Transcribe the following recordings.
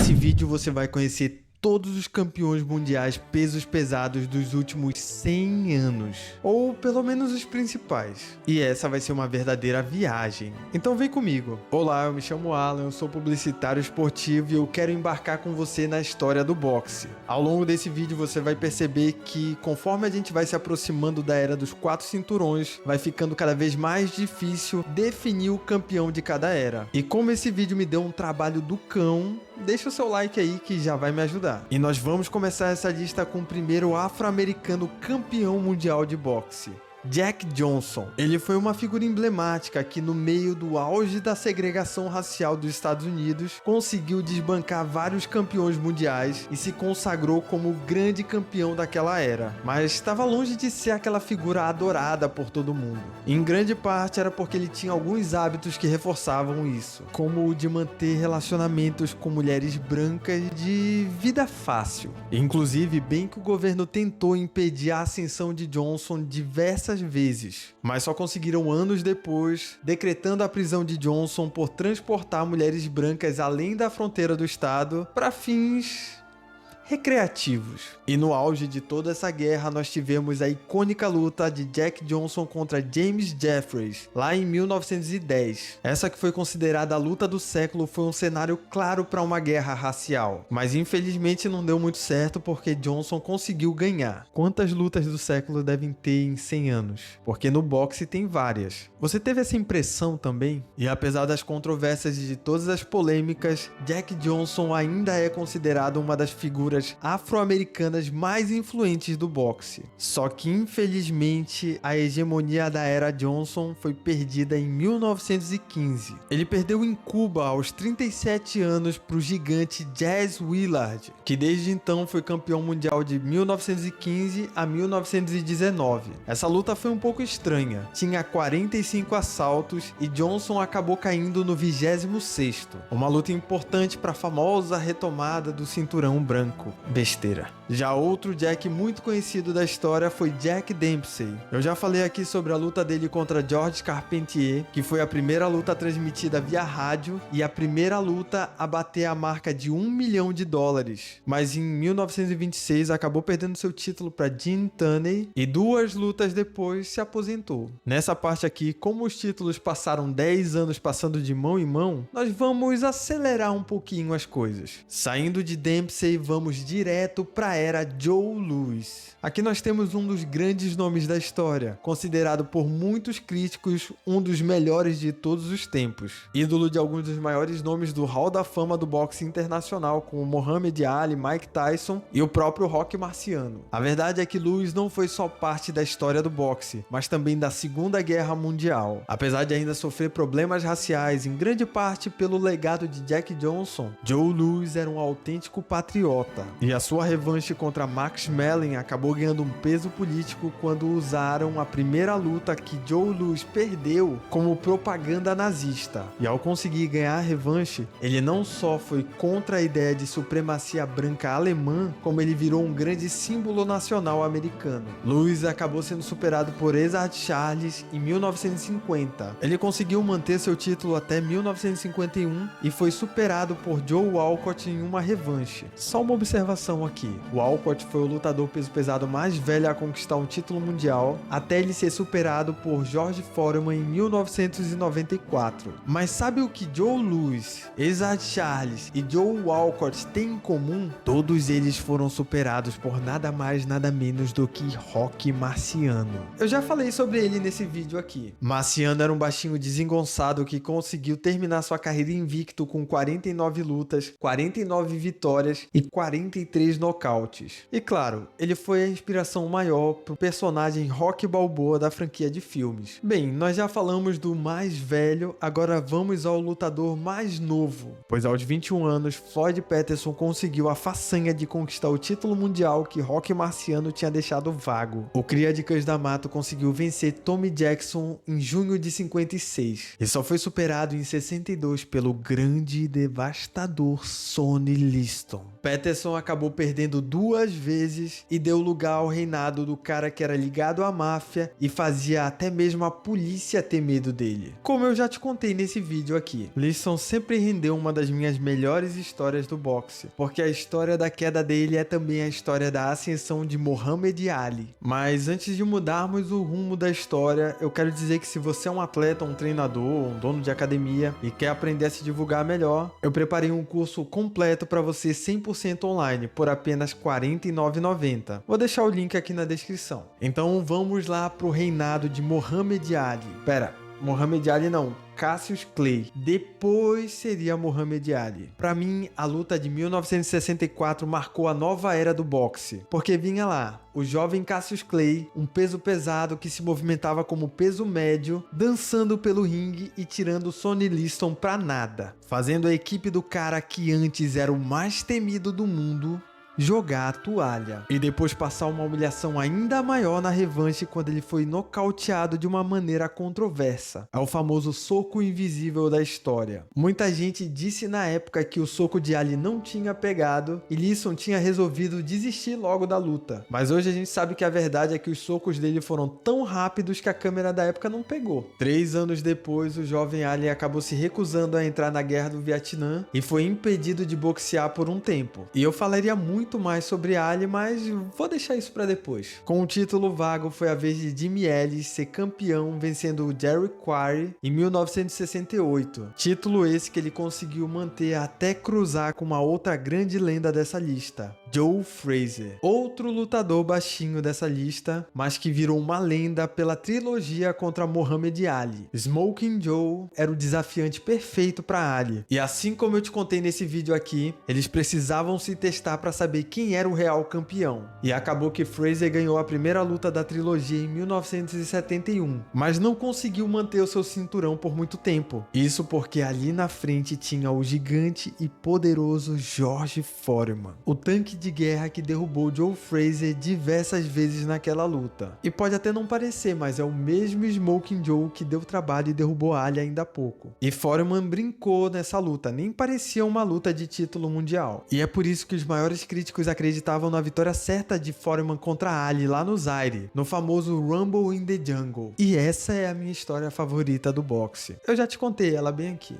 Nesse vídeo você vai conhecer todos os campeões mundiais pesos pesados dos últimos 100 anos, ou pelo menos os principais. E essa vai ser uma verdadeira viagem. Então vem comigo. Olá, eu me chamo Alan, eu sou publicitário esportivo e eu quero embarcar com você na história do boxe. Ao longo desse vídeo você vai perceber que conforme a gente vai se aproximando da era dos 4 cinturões, vai ficando cada vez mais difícil definir o campeão de cada era. E como esse vídeo me deu um trabalho do cão, deixa o seu like aí que já vai me ajudar. E nós vamos começar essa lista com o primeiro afro-americano campeão mundial de boxe, Jack Johnson. Ele foi uma figura emblemática que no meio do auge da segregação racial dos Estados Unidos conseguiu desbancar vários campeões mundiais e se consagrou como o grande campeão daquela era, mas estava longe de ser aquela figura adorada por todo mundo. Em grande parte era porque ele tinha alguns hábitos que reforçavam isso, como o de manter relacionamentos com mulheres brancas de vida fácil. Inclusive, bem que o governo tentou impedir a ascensão de Johnson diversas vezes, mas só conseguiram anos depois, decretando a prisão de Johnson por transportar mulheres brancas além da fronteira do estado para fins recreativos. E no auge de toda essa guerra nós tivemos a icônica luta de Jack Johnson contra James Jeffries, lá em 1910. Essa que foi considerada a luta do século foi um cenário claro para uma guerra racial, mas infelizmente não deu muito certo porque Johnson conseguiu ganhar. Quantas lutas do século devem ter em 100 anos? Porque no boxe tem várias. Você teve essa impressão também? E apesar das controvérsias e de todas as polêmicas, Jack Johnson ainda é considerado uma das figuras afro-americanas mais influentes do boxe. Só que infelizmente a hegemonia da era Johnson foi perdida em 1915. Ele perdeu em Cuba aos 37 anos para o gigante Jazz Willard, que desde então foi campeão mundial de 1915 a 1919. Essa luta foi um pouco estranha. Tinha 45 assaltos e Johnson acabou caindo no 26º. Uma luta importante para a famosa retomada do cinturão branco. Besteira. Já outro Jack muito conhecido da história foi Jack Dempsey. Eu já falei aqui sobre a luta dele contra George Carpentier, que foi a primeira luta transmitida via rádio e a primeira luta a bater a marca de $1 milhão. Mas em 1926 acabou perdendo seu título para Gene Tunney e 2 lutas depois se aposentou. Nessa parte aqui, como os títulos passaram 10 anos passando de mão em mão, nós vamos acelerar um pouquinho as coisas. Saindo de Dempsey, vamos direto para a era Joe Louis. Aqui nós temos um dos grandes nomes da história, considerado por muitos críticos um dos melhores de todos os tempos. Ídolo de alguns dos maiores nomes do Hall da Fama do boxe internacional, como Muhammad Ali, Mike Tyson e o próprio Rocky Marciano. A verdade é que Louis não foi só parte da história do boxe, mas também da Segunda Guerra Mundial. Apesar de ainda sofrer problemas raciais, em grande parte pelo legado de Jack Johnson, Joe Louis era um autêntico patriota. E a sua revanche contra Max Schmeling acabou ganhando um peso político quando usaram a primeira luta que Joe Louis perdeu como propaganda nazista. E ao conseguir ganhar a revanche, ele não só foi contra a ideia de supremacia branca alemã, como ele virou um grande símbolo nacional americano. Louis acabou sendo superado por Ezzard Charles em 1950. Ele conseguiu manter seu título até 1951 e foi superado por Joe Walcott em uma revanche. Só uma observação aqui, o Walcott foi o lutador peso pesado mais velho a conquistar um título mundial, até ele ser superado por George Foreman em 1994. Mas sabe o que Joe Louis, Ezzard Charles e Joe Walcott têm em comum? Todos eles foram superados por nada mais nada menos do que Rocky Marciano. Eu já falei sobre ele nesse vídeo aqui. Marciano era um baixinho desengonçado que conseguiu terminar sua carreira invicto com 49 lutas, 49 vitórias e 43 nocautes. E claro, ele foi a inspiração maior pro personagem Rocky Balboa da franquia de filmes. Bem, nós já falamos do mais velho, agora vamos ao lutador mais novo, pois aos 21 anos, Floyd Patterson conseguiu a façanha de conquistar o título mundial que Rocky Marciano tinha deixado vago. O cria de Cães da Mata conseguiu vencer Tommy Jackson em junho de 56 e só foi superado em 62 pelo grande e devastador Sonny Liston. Patterson Tyson acabou perdendo 2 vezes e deu lugar ao reinado do cara que era ligado à máfia e fazia até mesmo a polícia ter medo dele. Como eu já te contei nesse vídeo aqui, Leeson sempre rendeu uma das minhas melhores histórias do boxe, porque a história da queda dele é também a história da ascensão de Muhammad Ali. Mas antes de mudarmos o rumo da história, eu quero dizer que se você é um atleta, um treinador, um dono de academia e quer aprender a se divulgar melhor, eu preparei um curso completo para você 100% online por apenas R$ 49,90. Vou deixar o link aqui na descrição. Então vamos lá pro reinado de Muhammad Ali. Pera, Muhammad Ali não, Cassius Clay. Depois seria Muhammad Ali. Pra mim, a luta de 1964 marcou a nova era do boxe, porque vinha lá o jovem Cassius Clay, um peso pesado que se movimentava como peso médio, dançando pelo ringue e tirando Sonny Liston pra nada, fazendo a equipe do cara que antes era o mais temido do mundo jogar a toalha e depois passar uma humilhação ainda maior na revanche quando ele foi nocauteado de uma maneira controversa. É o famoso soco invisível da história. Muita gente disse na época que o soco de Ali não tinha pegado e Leeson tinha resolvido desistir logo da luta, mas hoje a gente sabe que a verdade é que os socos dele foram tão rápidos que a câmera da época não pegou. 3 anos depois, o jovem Ali acabou se recusando a entrar na guerra do Vietnã e foi impedido de boxear por um tempo. E eu falaria muito mais sobre Ali, mas vou deixar isso para depois. Com o título vago, foi a vez de Jimmy Ellis ser campeão, vencendo o Jerry Quarry em 1968. Título esse que ele conseguiu manter até cruzar com uma outra grande lenda dessa lista, Joe Frazier. Outro lutador baixinho dessa lista, mas que virou uma lenda pela trilogia contra Muhammad Ali. Smoking Joe era o desafiante perfeito para Ali. E assim como eu te contei nesse vídeo aqui, eles precisavam se testar para saber quem era o real campeão. E acabou que Frazier ganhou a primeira luta da trilogia em 1971, mas não conseguiu manter o seu cinturão por muito tempo. Isso porque ali na frente tinha o gigante e poderoso George Foreman, o tanque de guerra que derrubou Joe Frazier diversas vezes naquela luta. E pode até não parecer, mas é o mesmo Smoking Joe que deu trabalho e derrubou Ali ainda há pouco. E Foreman brincou nessa luta, nem parecia uma luta de título mundial. E é por isso que os maiores críticos acreditavam na vitória certa de Foreman contra Ali lá no Zaire, no famoso Rumble in the Jungle. E essa é a minha história favorita do boxe. Eu já te contei ela bem aqui.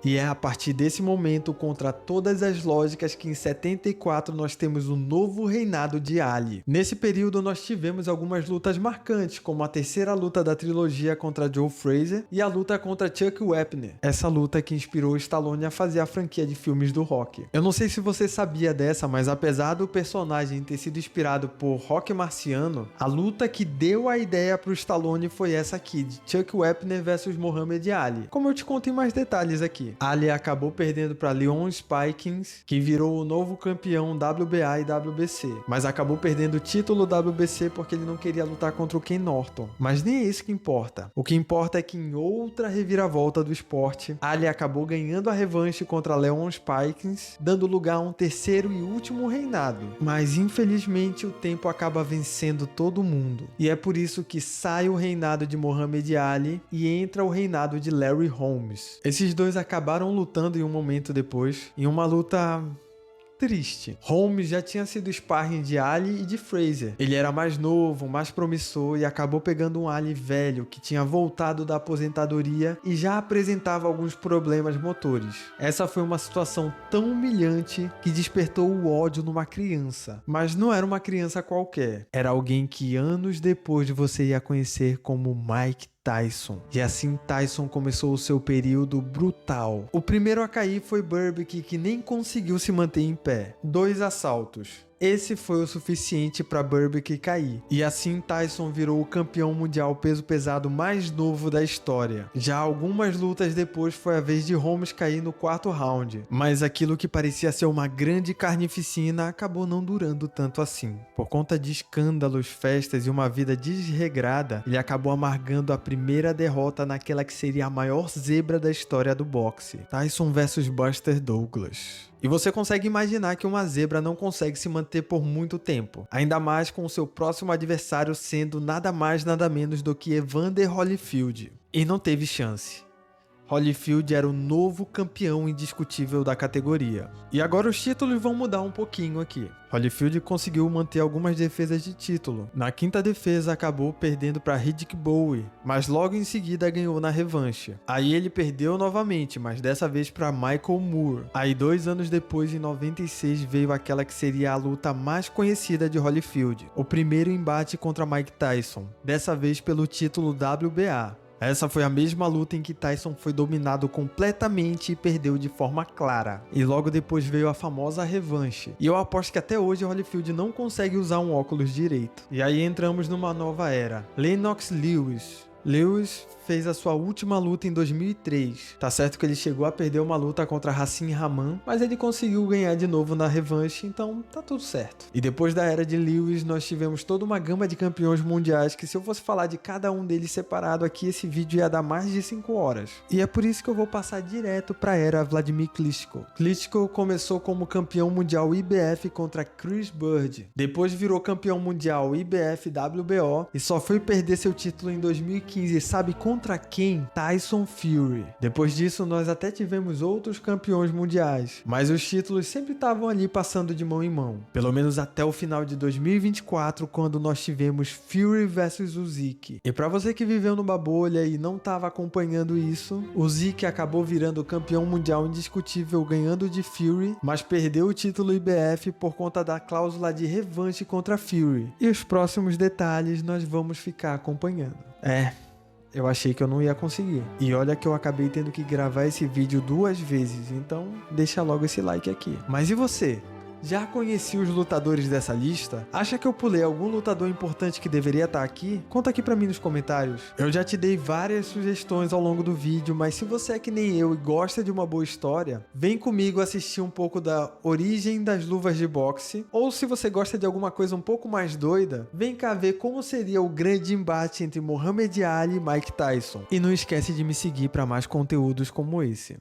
E é a partir desse momento, contra todas as lógicas, que em 74 nós temos o novo reinado de Ali. Nesse período nós tivemos algumas lutas marcantes, como a terceira luta da trilogia contra Joe Frazier e a luta contra Chuck Wepner. Essa luta que inspirou Stallone a fazer a franquia de filmes do Rocky. Eu não sei se você sabia dessa, mas apesar do personagem ter sido inspirado por Rocky Marciano, a luta que deu a ideia para o Stallone foi essa aqui, de Chuck Wepner versus Muhammad Ali. Como eu te conto em mais detalhes aqui. Ali acabou perdendo para Leon Spikings, que virou o novo campeão WBA e WBC, mas acabou perdendo o título WBC porque ele não queria lutar contra o Ken Norton. Mas nem é isso que importa. O que importa é que em outra reviravolta do esporte, Ali acabou ganhando a revanche contra Leon Spikings, dando lugar a um terceiro e último reinado. Mas infelizmente o tempo acaba vencendo todo mundo. E é por isso que sai o reinado de Muhammad Ali e entra o reinado de Larry Holmes. Esses dois acabaram lutando em um momento depois, em uma luta triste. Holmes já tinha sido sparring de Ali e de Frazier. Ele era mais novo, mais promissor e acabou pegando um Ali velho que tinha voltado da aposentadoria e já apresentava alguns problemas motores. Essa foi uma situação tão humilhante que despertou o ódio numa criança. Mas não era uma criança qualquer. Era alguém que anos depois você ia conhecer como Mike Tyson. E assim Tyson começou o seu período brutal. O primeiro a cair foi Burbick, que nem conseguiu se manter em pé. 2 assaltos. Esse foi o suficiente para Burbick cair. E assim Tyson virou o campeão mundial peso pesado mais novo da história. Já algumas lutas depois foi a vez de Holmes cair no 4º round. Mas aquilo que parecia ser uma grande carnificina acabou não durando tanto assim. Por conta de escândalos, festas e uma vida desregrada, ele acabou amargando a primeira derrota naquela que seria a maior zebra da história do boxe. Tyson vs Buster Douglas. E você consegue imaginar que uma zebra não consegue se manter por muito tempo, ainda mais com o seu próximo adversário sendo nada mais nada menos do que Evander Holyfield. E não teve chance. Holyfield era o novo campeão indiscutível da categoria. E agora os títulos vão mudar um pouquinho aqui. Holyfield conseguiu manter algumas defesas de título. Na quinta defesa acabou perdendo para Riddick Bowe, mas logo em seguida ganhou na revanche. Aí ele perdeu novamente, mas dessa vez para Michael Moore. Aí 2 anos depois, em 96, veio aquela que seria a luta mais conhecida de Holyfield, o primeiro embate contra Mike Tyson, dessa vez pelo título WBA. Essa foi a mesma luta em que Tyson foi dominado completamente e perdeu de forma clara. E logo depois veio a famosa revanche. E eu aposto que até hoje Holyfield não consegue usar um óculos direito. E aí entramos numa nova era. Lennox Lewis. Lewis fez a sua última luta em 2003. Tá certo que ele chegou a perder uma luta contra Hassim Rahman, mas ele conseguiu ganhar de novo na revanche, então tá tudo certo. E depois da era de Lewis, nós tivemos toda uma gama de campeões mundiais que, se eu fosse falar de cada um deles separado aqui, esse vídeo ia dar mais de 5 horas. E é por isso que eu vou passar direto pra era Vladimir Klitschko. Klitschko começou como campeão mundial IBF contra Chris Bird. Depois virou campeão mundial IBF WBO e só foi perder seu título em 2015. Sabe contra quem? Tyson Fury. Depois disso, nós até tivemos outros campeões mundiais, mas os títulos sempre estavam ali passando de mão em mão. Pelo menos até o final de 2024, quando nós tivemos Fury vs Usyk. E pra você que viveu numa bolha e não estava acompanhando isso, Usyk acabou virando campeão mundial indiscutível, ganhando de Fury, mas perdeu o título IBF por conta da cláusula de revanche contra Fury. E os próximos detalhes nós vamos ficar acompanhando. Eu achei que eu não ia conseguir. E olha que eu acabei tendo que gravar esse vídeo 2 vezes, então deixa logo esse like aqui. Mas e você? Já conheci os lutadores dessa lista? Acha que eu pulei algum lutador importante que deveria estar aqui? Conta aqui pra mim nos comentários. Eu já te dei várias sugestões ao longo do vídeo, mas se você é que nem eu e gosta de uma boa história, vem comigo assistir um pouco da origem das luvas de boxe, ou se você gosta de alguma coisa um pouco mais doida, vem cá ver como seria o grande embate entre Muhammad Ali e Mike Tyson. E não esquece de me seguir para mais conteúdos como esse.